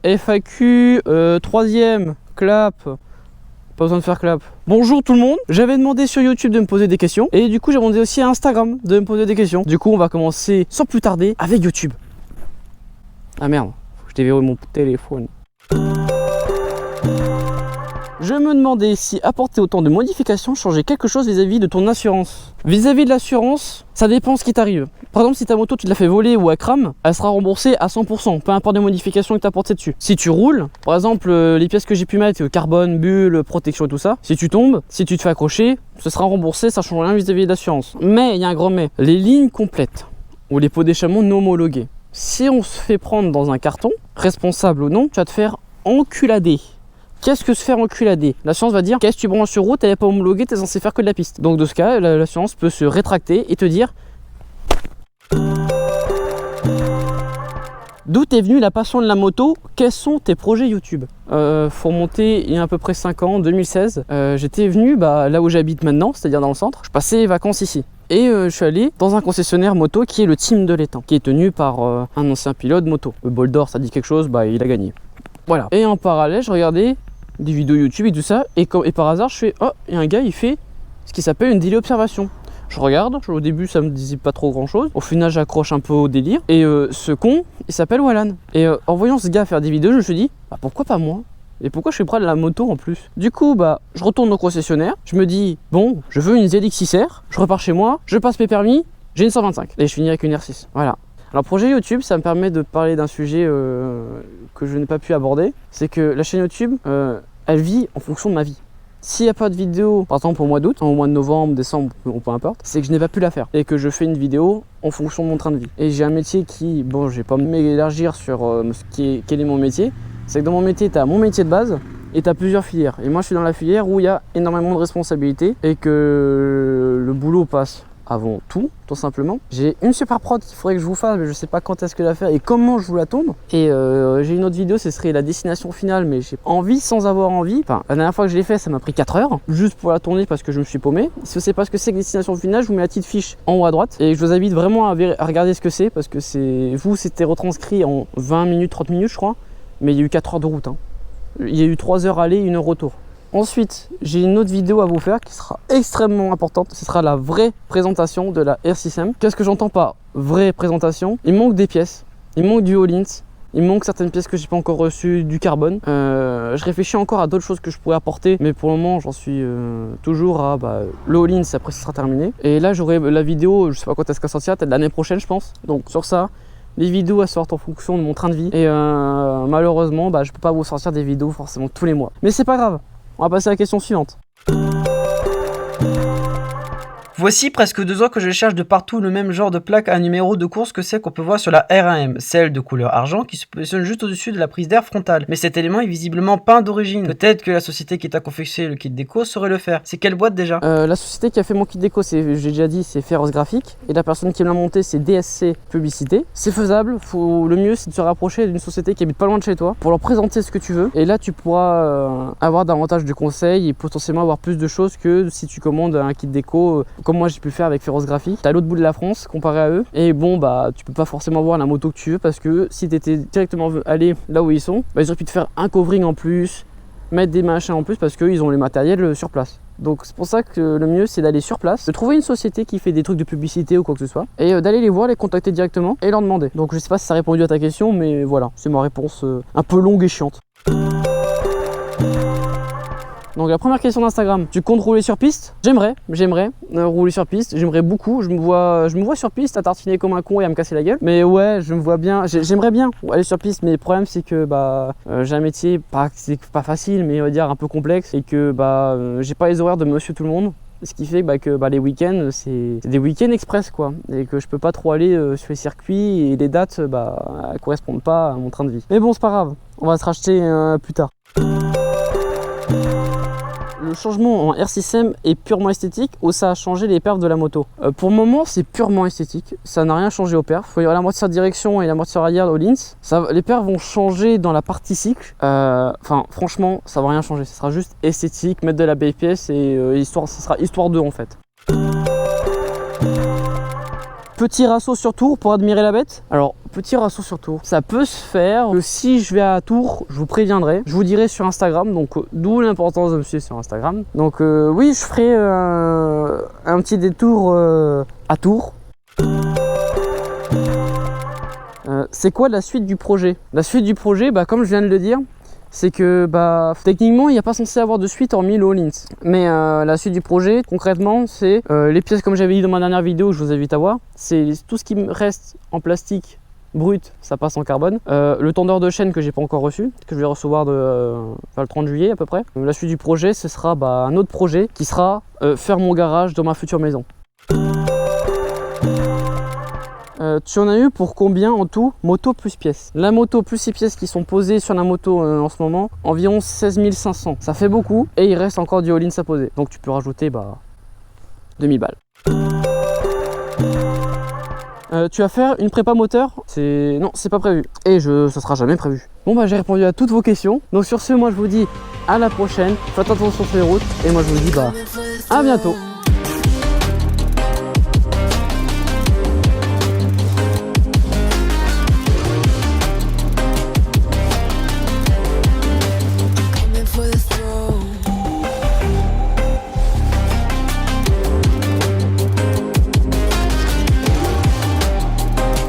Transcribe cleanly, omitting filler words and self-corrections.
FAQ, troisième, clap. Pas besoin de faire clap. Bonjour tout le monde. J'avais demandé sur YouTube de me poser des questions. Et du coup, j'ai demandé aussi à Instagram de me poser des questions. Du coup, on va commencer sans plus tarder avec YouTube. Ah merde, faut que je déverrouille mon téléphone. Je me demandais si apporter autant de modifications changeait quelque chose vis-à-vis de ton assurance. Vis-à-vis de l'assurance, ça dépend ce qui t'arrive. Par exemple, si ta moto tu te l'as fait voler ou elle crame, elle sera remboursée à 100%, peu importe les modifications que tu as apportées dessus. Si tu roules, par exemple, les pièces que j'ai pu mettre, carbone, bulle, protection et tout ça, si tu tombes, si tu te fais accrocher, ce sera remboursé, ça change rien vis-à-vis de l'assurance. Mais il y a un grand mais, les lignes complètes ou les pots d'échappement non homologués. Si on se fait prendre dans un carton, responsable ou non, tu vas te faire enculader. Qu'est-ce que se faire enculader? L'assurance va dire qu'est-ce que tu branches sur route, elle n'est pas homologuée, tu es censé faire que de la piste. Donc de ce cas, l'assurance peut se rétracter et te dire d'où t'es venue la passion de la moto, quels sont tes projets YouTube? Faut remonter il y a à peu près 5 ans, 2016. J'étais venu là où j'habite maintenant, c'est-à-dire dans le centre. Je passais les vacances ici. Et je suis allé dans un concessionnaire moto qui est le Team de l'Étang, qui est tenu par un ancien pilote moto. Le bol d'or, ça dit quelque chose, il a gagné. Voilà. Et en parallèle, je regardais des vidéos YouTube et tout ça, et par hasard je fais, oh, il y a un gars, il fait ce qui s'appelle une téléobservation. Je regarde, au début ça me disait pas trop grand chose, au final j'accroche un peu au délire, et ce con, il s'appelle Wallan. Et en voyant ce gars faire des vidéos, je me suis dit, pourquoi pas moi? Et pourquoi je suis près de la moto en plus? Du coup, je retourne au concessionnaire, je me dis, bon, je veux une ZX6R, je repars chez moi, je passe mes permis, j'ai une 125, et je finis avec une R6, voilà. Alors projet YouTube, ça me permet de parler d'un sujet que je n'ai pas pu aborder. C'est que la chaîne YouTube, elle vit en fonction de ma vie. S'il n'y a pas de vidéo, par exemple au mois d'août, au mois de novembre, décembre, peu importe, c'est que je n'ai pas pu la faire. Et que je fais une vidéo en fonction de mon train de vie. Et j'ai un métier qui, bon, je vais pas m'élargir sur quel est mon métier. C'est que dans mon métier, tu as mon métier de base et tu as plusieurs filières. Et moi, je suis dans la filière où il y a énormément de responsabilités et que le boulot passe avant tout simplement. J'ai une super prod qu'il faudrait que je vous fasse, mais je sais pas quand est-ce que la faire et comment je vous la tourne. Et j'ai une autre vidéo, ce serait la destination finale, mais j'ai envie sans avoir envie. Enfin, la dernière fois que je l'ai fait, ça m'a pris 4 heures juste pour la tourner parce que je me suis paumé. Si vous savez pas ce que c'est que destination finale, je vous mets la petite fiche en haut à droite et je vous invite vraiment à regarder ce que c'est parce que c'était retranscrit en 20 minutes, 30 minutes je crois, mais il y a eu 4 heures de route. Il y a eu 3 heures aller, 1 heure retour. Ensuite, j'ai une autre vidéo à vous faire qui sera extrêmement importante. Ce sera la vraie présentation de la R6M. Qu'est-ce que j'entends par vraie présentation? Il manque des pièces, il manque du Öhlins, il manque certaines pièces que j'ai pas encore reçues, du carbone. Je réfléchis encore à d'autres choses que je pourrais apporter, mais pour le moment, j'en suis toujours à le Öhlins, après ce sera terminé. Et là, j'aurai la vidéo, je sais pas quand est-ce qu'elle sortira, peut-être l'année prochaine, je pense. Donc sur ça, les vidéos elles sortent en fonction de mon train de vie. Et malheureusement, je peux pas vous sortir des vidéos forcément tous les mois. Mais c'est pas grave. On va passer à la question suivante. Voici presque 2 ans que je cherche de partout le même genre de plaque à numéro de course que celle qu'on peut voir sur la R1M, celle de couleur argent qui se positionne juste au-dessus de la prise d'air frontale. Mais cet élément est visiblement peint d'origine. Peut-être que la société qui t'a confectionné le kit déco saurait le faire. C'est quelle boîte déjà? La société qui a fait mon kit déco, j'ai déjà dit, c'est Féroce Graphique. Et la personne qui me l'a monté, c'est DSC Publicité. C'est faisable. Le mieux, c'est de se rapprocher d'une société qui habite pas loin de chez toi pour leur présenter ce que tu veux. Et là, tu pourras avoir davantage de conseils et potentiellement avoir plus de choses que si tu commandes un kit déco comme moi j'ai pu le faire avec Féroce Graphique. T'as l'autre bout de la France comparé à eux. Et bon, tu peux pas forcément voir la moto que tu veux parce que si t'étais directement allé là où ils sont, ils auraient pu te faire un covering en plus, mettre des machins en plus parce qu'ils ont les matériels sur place. Donc c'est pour ça que le mieux c'est d'aller sur place, de trouver une société qui fait des trucs de publicité ou quoi que ce soit et d'aller les voir, les contacter directement et leur demander. Donc je sais pas si ça a répondu à ta question, mais voilà, c'est ma réponse un peu longue et chiante. Donc la première question d'Instagram, tu comptes rouler sur piste? J'aimerais rouler sur piste, j'aimerais beaucoup, je me vois sur piste à tartiner comme un con et à me casser la gueule. Mais ouais, je me vois bien, j'aimerais bien aller sur piste, mais le problème c'est que j'ai un métier, c'est pas facile, mais on va dire un peu complexe et que j'ai pas les horaires de monsieur tout le monde. Ce qui fait que les week-ends, c'est des week-ends express quoi, et que je peux pas trop aller sur les circuits et les dates elles correspondent pas à mon train de vie. Mais bon, c'est pas grave, on va se racheter plus tard. Le changement en R6M est purement esthétique ou ça a changé les perfs de la moto? Pour le moment, c'est purement esthétique. Ça n'a rien changé aux perfs. Il faut y avoir l'amortisseur de direction et l'amortisseur arrière Öhlins. Les perfs vont changer dans la partie cycle. Franchement, ça va rien changer. Ce sera juste esthétique, mettre de la belle pièce et ça sera histoire 2 en fait. Petit ratio sur Tours pour admirer la bête. Alors, petit ratio sur Tours, ça peut se faire. Si je vais à Tours, je vous préviendrai. Je vous dirai sur Instagram, donc d'où l'importance de me suivre sur Instagram. Donc oui, je ferai un petit détour à Tours. C'est quoi la suite du projet? La suite du projet, bah, comme je viens de le dire, c'est que techniquement il n'y a pas censé avoir de suite hormis le All-ins. Mais la suite du projet, concrètement, c'est les pièces comme j'avais dit dans ma dernière vidéo, je vous invite à voir. C'est tout ce qui me reste en plastique brut, ça passe en carbone. Le tendeur de chaîne que j'ai pas encore reçu, que je vais recevoir le 30 juillet à peu près. La suite du projet, ce sera un autre projet qui sera faire mon garage dans ma future maison. Tu en as eu pour combien en tout, moto plus pièces? La moto plus les pièces qui sont posées sur la moto en ce moment, environ 16 500. Ça fait beaucoup et il reste encore du all-in à poser. Donc tu peux rajouter 2000 balles. Tu vas faire une prépa moteur? Non, c'est pas prévu. Et ça sera jamais prévu. Bon j'ai répondu à toutes vos questions. Donc sur ce, moi je vous dis à la prochaine. Faites attention sur les routes. Et moi je vous dis à bientôt.